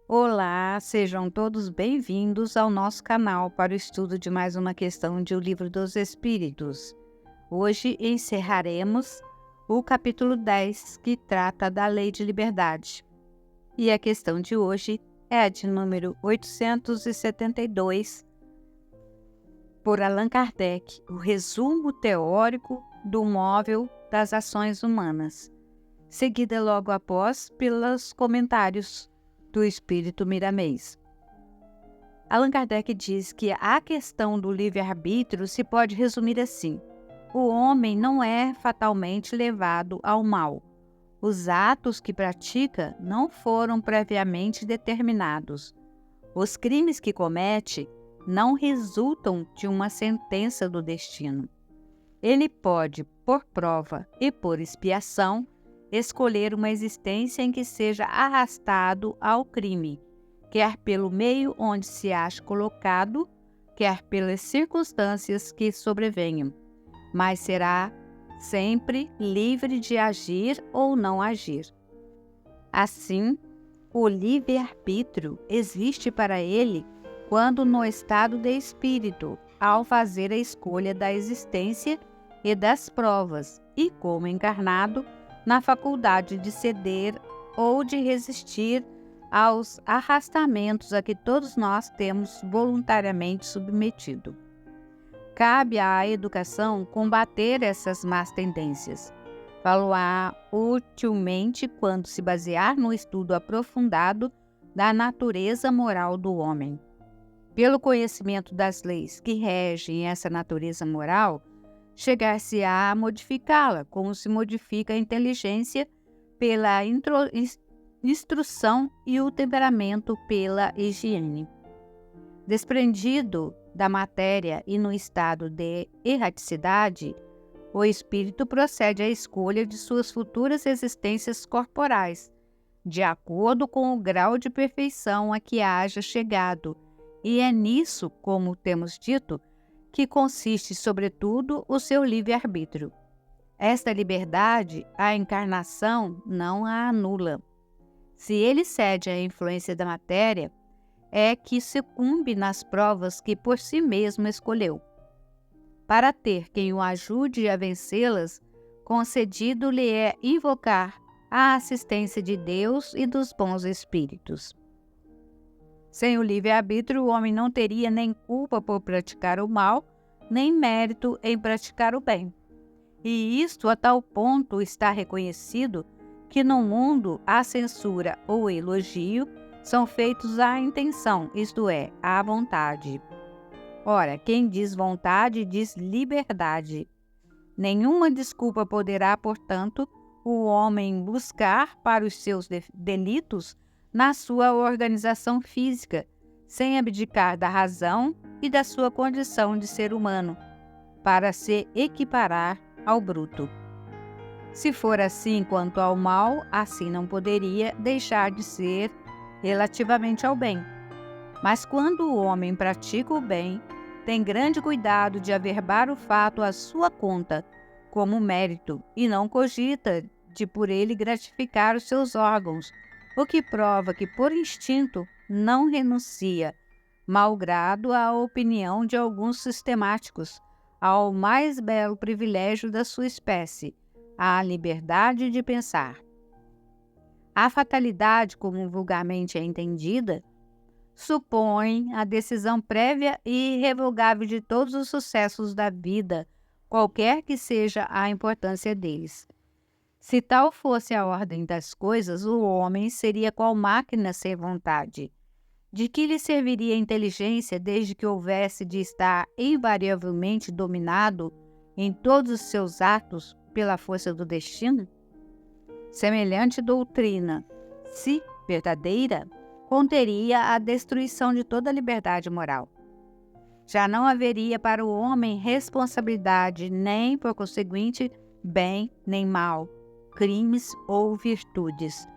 Olá, sejam todos bem-vindos ao nosso canal para o estudo de mais uma questão de O Livro dos Espíritos. Hoje encerraremos o capítulo 10, que trata da Lei de Liberdade. E a questão de hoje é a de número 872, por Allan Kardec, o resumo teórico do móvel das ações humanas, seguida logo após pelos comentários do Espírito Miramês. Allan Kardec diz que a questão do livre-arbítrio se pode resumir assim: o homem não é fatalmente levado ao mal. Os atos que pratica não foram previamente determinados. Os crimes que comete não resultam de uma sentença do destino. Ele pode, por prova e por expiação, escolher uma existência em que seja arrastado ao crime, quer pelo meio onde se ache colocado, quer pelas circunstâncias que sobrevenham, mas será sempre livre de agir ou não agir. Assim, o livre-arbítrio existe para ele quando no estado de espírito, ao fazer a escolha da existência e das provas, e como encarnado, na faculdade de ceder ou de resistir aos arrastamentos a que todos nós temos voluntariamente submetido. Cabe à educação combater essas más tendências. Falo-á utilmente quando se basear no estudo aprofundado da natureza moral do homem. Pelo conhecimento das leis que regem essa natureza moral, chegar-se-á a modificá-la, como se modifica a inteligência pela instrução e o temperamento pela higiene. Desprendido da matéria e no estado de erraticidade, o espírito procede à escolha de suas futuras existências corporais, de acordo com o grau de perfeição a que haja chegado, e é nisso, como temos dito, que consiste, sobretudo, o seu livre-arbítrio. Esta liberdade, a encarnação não a anula. Se ele cede à influência da matéria, é que sucumbe nas provas que por si mesmo escolheu. Para ter quem o ajude a vencê-las, concedido-lhe é invocar a assistência de Deus e dos bons espíritos. Sem o livre-arbítrio, o homem não teria nem culpa por praticar o mal, nem mérito em praticar o bem. E isto a tal ponto está reconhecido que no mundo a censura ou elogio são feitos à intenção, isto é, à vontade. Ora, quem diz vontade diz liberdade. Nenhuma desculpa poderá, portanto, o homem buscar para os seus delitos na sua organização física, sem abdicar da razão e da sua condição de ser humano, para se equiparar ao bruto. Se for assim quanto ao mal, assim não poderia deixar de ser relativamente ao bem. Mas quando o homem pratica o bem, tem grande cuidado de averbar o fato à sua conta, como mérito, e não cogita de por ele gratificar os seus órgãos, o que prova que, por instinto, não renuncia, malgrado à opinião de alguns sistemáticos, ao mais belo privilégio da sua espécie, à liberdade de pensar. A fatalidade, como vulgarmente é entendida, supõe a decisão prévia e irrevogável de todos os sucessos da vida, qualquer que seja a importância deles. Se tal fosse a ordem das coisas, o homem seria qual máquina sem vontade. De que lhe serviria a inteligência desde que houvesse de estar invariavelmente dominado em todos os seus atos pela força do destino? Semelhante doutrina, se verdadeira, conteria a destruição de toda a liberdade moral. Já não haveria para o homem responsabilidade, nem, por conseguinte, bem nem mal, crimes ou virtudes.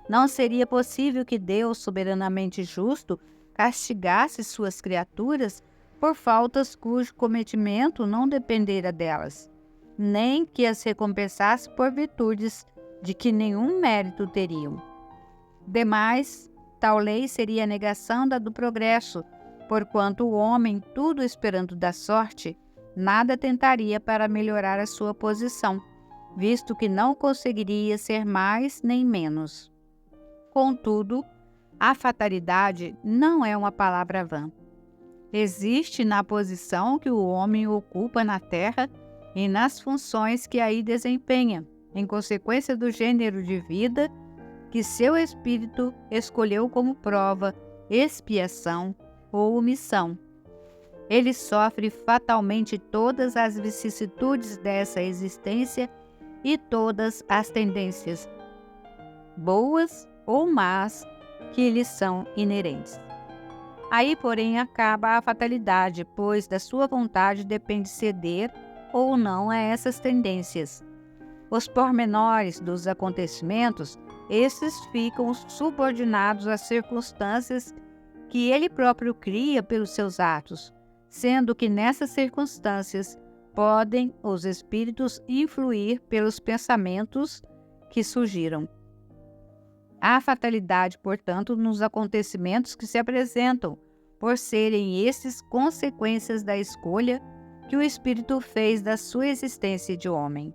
Não seria possível que Deus, soberanamente justo, castigasse suas criaturas por faltas cujo cometimento não dependera delas, nem que as recompensasse por virtudes de que nenhum mérito teriam. Demais, tal lei seria a negação do progresso, porquanto o homem, tudo esperando da sorte, nada tentaria para melhorar a sua posição, visto que não conseguiria ser mais nem menos. Contudo, a fatalidade não é uma palavra vã. Existe na posição que o homem ocupa na Terra e nas funções que aí desempenha, em consequência do gênero de vida que seu espírito escolheu como prova, expiação ou omissão. Ele sofre fatalmente todas as vicissitudes dessa existência e todas as tendências, boas ou más, que lhes são inerentes. Aí, porém, acaba a fatalidade, pois da sua vontade depende ceder ou não a essas tendências. Os pormenores dos acontecimentos, esses ficam subordinados às circunstâncias que ele próprio cria pelos seus atos, sendo que nessas circunstâncias podem os espíritos influir pelos pensamentos que surgiram. Há fatalidade, portanto, nos acontecimentos que se apresentam, por serem estes consequências da escolha que o espírito fez da sua existência de homem.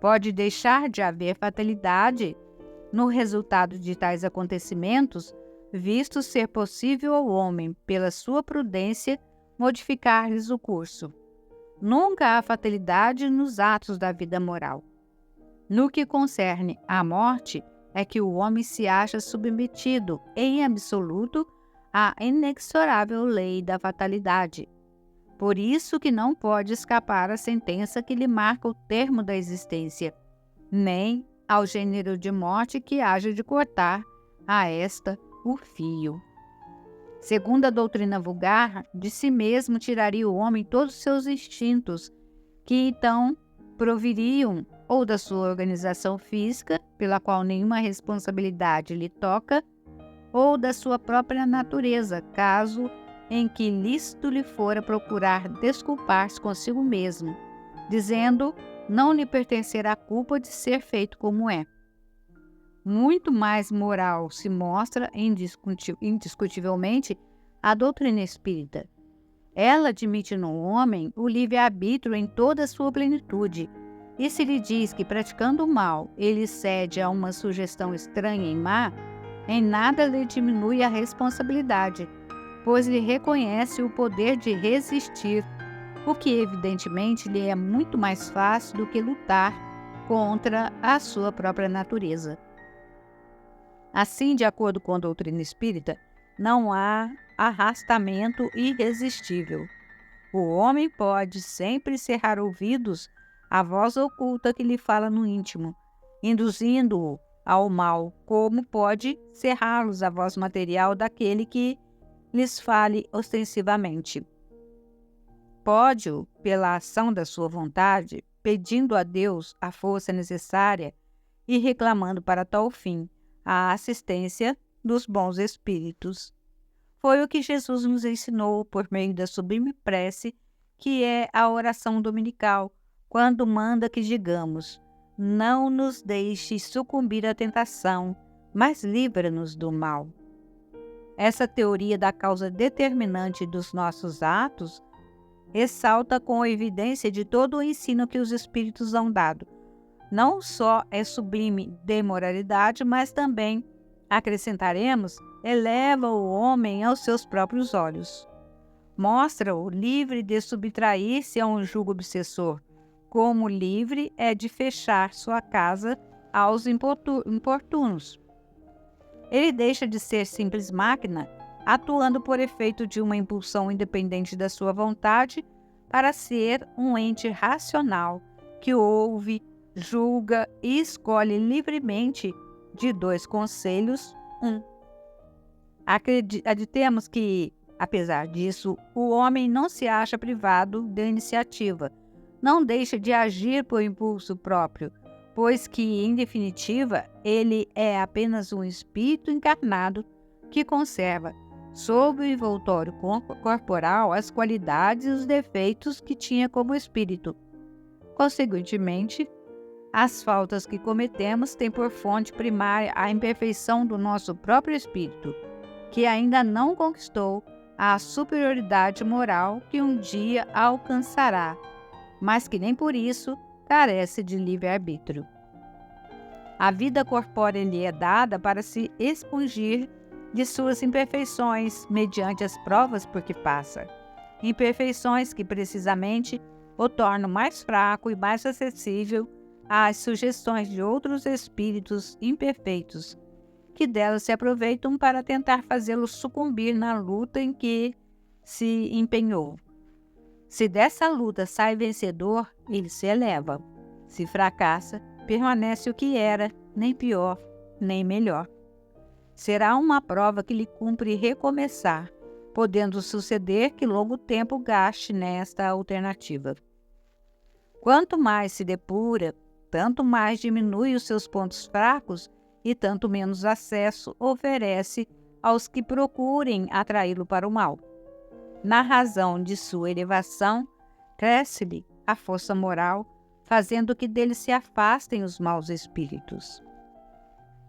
Pode deixar de haver fatalidade no resultado de tais acontecimentos, visto ser possível ao homem, pela sua prudência, modificar-lhes o curso. Nunca há fatalidade nos atos da vida moral. No que concerne à morte, é que o homem se acha submetido, em absoluto, à inexorável lei da fatalidade. Por isso que não pode escapar à sentença que lhe marca o termo da existência, nem ao gênero de morte que haja de cortar a esta o fio. Segundo a doutrina vulgar, de si mesmo tiraria o homem todos os seus instintos, que então proviriam ou da sua organização física, pela qual nenhuma responsabilidade lhe toca, ou da sua própria natureza, caso em que lícito lhe fora procurar desculpar-se consigo mesmo, dizendo não lhe pertencer a culpa de ser feito como é. Muito mais moral se mostra indiscutivelmente a doutrina espírita. Ela admite no homem o livre-arbítrio em toda a sua plenitude, e se lhe diz que, praticando o mal, ele cede a uma sugestão estranha e má, em nada lhe diminui a responsabilidade, pois lhe reconhece o poder de resistir, o que evidentemente lhe é muito mais fácil do que lutar contra a sua própria natureza. Assim, de acordo com a doutrina espírita, não há arrastamento irresistível. O homem pode sempre cerrar ouvidos à voz oculta que lhe fala no íntimo, induzindo-o ao mal, como pode cerrá-los à voz material daquele que lhes fale ostensivamente. Pode-o, pela ação da sua vontade, pedindo a Deus a força necessária e reclamando para tal fim a assistência dos bons espíritos. Foi o que Jesus nos ensinou por meio da sublime prece, que é a oração dominical, quando manda que digamos: não nos deixes sucumbir à tentação, mas livra-nos do mal. Essa teoria da causa determinante dos nossos atos ressalta com a evidência de todo o ensino que os espíritos hão dado. Não só é sublime de moralidade, mas também, acrescentaremos, eleva o homem aos seus próprios olhos. Mostra-o livre de subtrair-se a um jugo obsessor, como livre é de fechar sua casa aos importunos. Ele deixa de ser simples máquina, atuando por efeito de uma impulsão independente da sua vontade, para ser um ente racional, que ouve, julga e escolhe livremente de dois conselhos um. Acreditemos que, apesar disso, o homem não se acha privado da iniciativa, não deixa de agir por impulso próprio, pois que, em definitiva, ele é apenas um espírito encarnado que conserva, sob o envoltório corporal, as qualidades e os defeitos que tinha como espírito. Consequentemente, As faltas que cometemos têm por fonte primária a imperfeição do nosso próprio espírito, que ainda não conquistou a superioridade moral que um dia alcançará, mas que nem por isso carece de livre-arbítrio. A vida corpórea lhe é dada para se expungir de suas imperfeições mediante as provas por que passa. Imperfeições que precisamente o tornam mais fraco e mais acessível às sugestões de outros espíritos imperfeitos, que delas se aproveitam para tentar fazê-lo sucumbir na luta em que se empenhou. Se dessa luta sai vencedor, ele se eleva. Se fracassa, permanece o que era, nem pior, nem melhor. Será uma prova que lhe cumpre recomeçar, podendo suceder que longo tempo gaste nesta alternativa. Quanto mais se depura, tanto mais diminui os seus pontos fracos e tanto menos acesso oferece aos que procurem atraí-lo para o mal. Na razão de sua elevação, cresce-lhe a força moral, fazendo que dele se afastem os maus espíritos.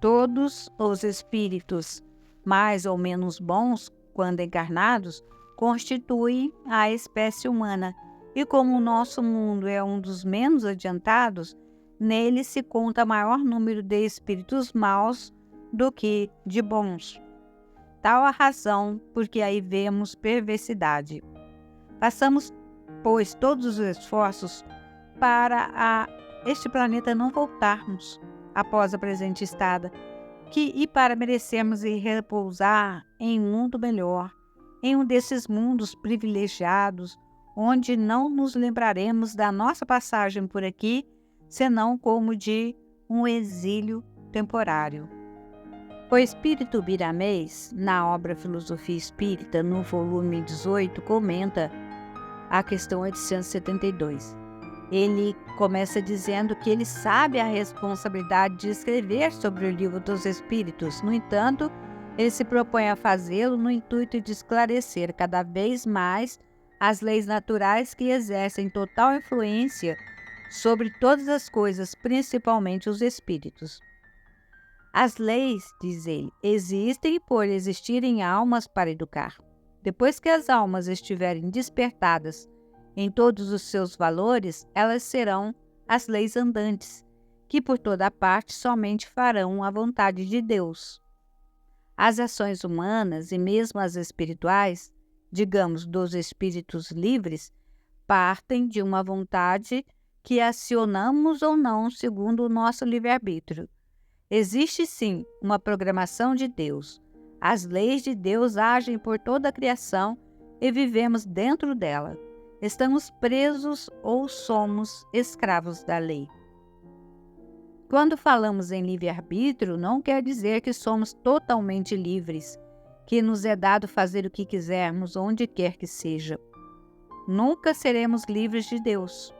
Todos os espíritos, mais ou menos bons, quando encarnados, constituem a espécie humana, e como o nosso mundo é um dos menos adiantados, nele se conta maior número de espíritos maus do que de bons. Tal a razão por que aí vemos perversidade. Façamos, pois, todos os esforços para a este planeta não voltarmos após a presente estada, e para merecermos e repousar em um mundo melhor, em um desses mundos privilegiados, onde não nos lembraremos da nossa passagem por aqui, senão como de um exílio temporário. O espírito Biramês, na obra Filosofia Espírita, no volume 18, comenta a questão 872. Ele começa dizendo que ele sabe a responsabilidade de escrever sobre o livro dos Espíritos. No entanto, ele se propõe a fazê-lo no intuito de esclarecer cada vez mais as leis naturais que exercem total influência sobre todas as coisas, principalmente os espíritos. As leis, diz ele, existem por existirem almas para educar. Depois que as almas estiverem despertadas em todos os seus valores, elas serão as leis andantes, que por toda parte somente farão a vontade de Deus. As ações humanas e mesmo as espirituais, digamos dos espíritos livres, partem de uma vontade que acionamos ou não segundo o nosso livre-arbítrio. Existe sim uma programação de Deus. As leis de Deus agem por toda a criação e vivemos dentro dela. Estamos presos ou somos escravos da lei. Quando falamos em livre-arbítrio, não quer dizer que somos totalmente livres, que nos é dado fazer o que quisermos, onde quer que seja. Nunca seremos livres de Deus.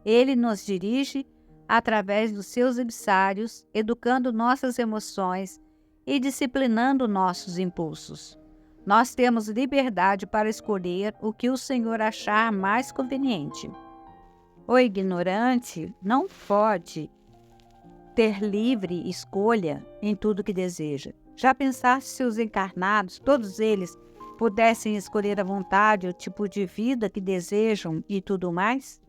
Ele nos dirige através dos seus emissários, educando nossas emoções e disciplinando nossos impulsos. Nós temos liberdade para escolher o que o Senhor achar mais conveniente. O ignorante não pode ter livre escolha em tudo que deseja. Já pensaste se os encarnados, todos eles, pudessem escolher à vontade o tipo de vida que desejam e tudo mais?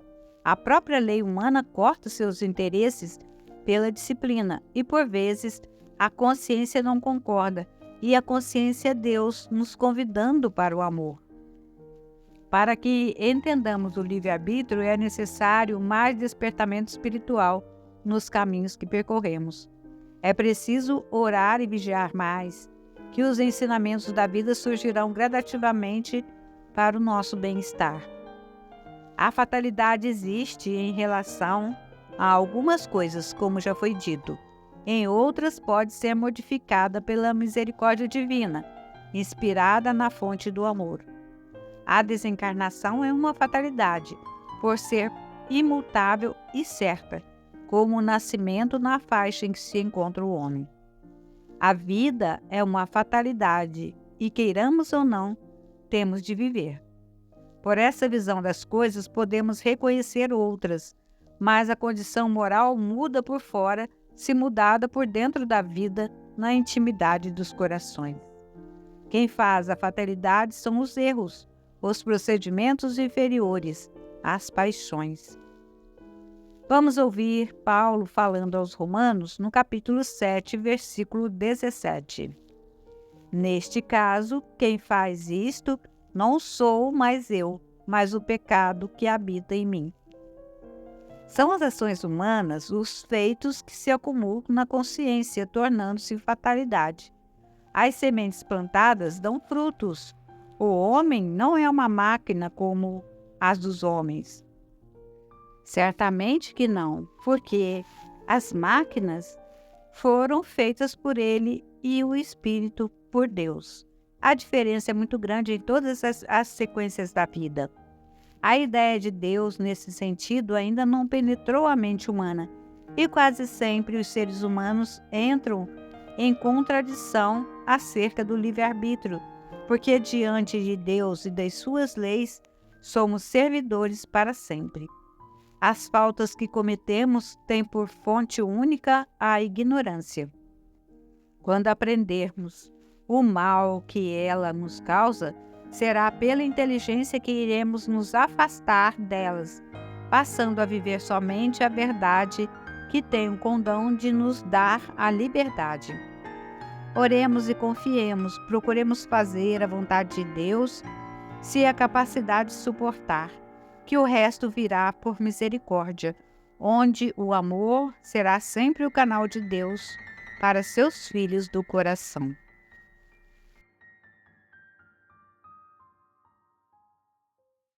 A própria lei humana corta seus interesses pela disciplina e, por vezes, a consciência não concorda, e a consciência é Deus nos convidando para o amor. Para que entendamos o livre-arbítrio, é necessário mais despertamento espiritual nos caminhos que percorremos. É preciso orar e vigiar mais, que os ensinamentos da vida surgirão gradativamente para o nosso bem-estar. A fatalidade existe em relação a algumas coisas, como já foi dito. Em outras, pode ser modificada pela misericórdia divina, inspirada na fonte do amor. A desencarnação é uma fatalidade, por ser imutável e certa, como o nascimento na faixa em que se encontra o homem. A vida é uma fatalidade e, queiramos ou não, temos de viver. Por essa visão das coisas, podemos reconhecer outras, mas a condição moral muda por fora, se mudada por dentro da vida, na intimidade dos corações. Quem faz a fatalidade são os erros, os procedimentos inferiores, as paixões. Vamos ouvir Paulo falando aos Romanos no capítulo 7, versículo 17. Neste caso, quem faz isto não sou mais eu, mas o pecado que habita em mim. São as ações humanas os feitos que se acumulam na consciência, tornando-se fatalidade. As sementes plantadas dão frutos. O homem não é uma máquina como as dos homens. Certamente que não, porque as máquinas foram feitas por ele e o Espírito por Deus. A diferença é muito grande em todas as sequências da vida. A ideia de Deus, nesse sentido, ainda não penetrou a mente humana, e quase sempre os seres humanos entram em contradição acerca do livre-arbítrio, porque diante de Deus e das suas leis, somos servidores para sempre. As faltas que cometemos têm por fonte única a ignorância. Quando aprendermos o mal que ela nos causa, será pela inteligência que iremos nos afastar delas, passando a viver somente a verdade que tem o condão de nos dar a liberdade. Oremos e confiemos, procuremos fazer a vontade de Deus, se a capacidade de suportar, que o resto virá por misericórdia, onde o amor será sempre o canal de Deus para seus filhos do coração.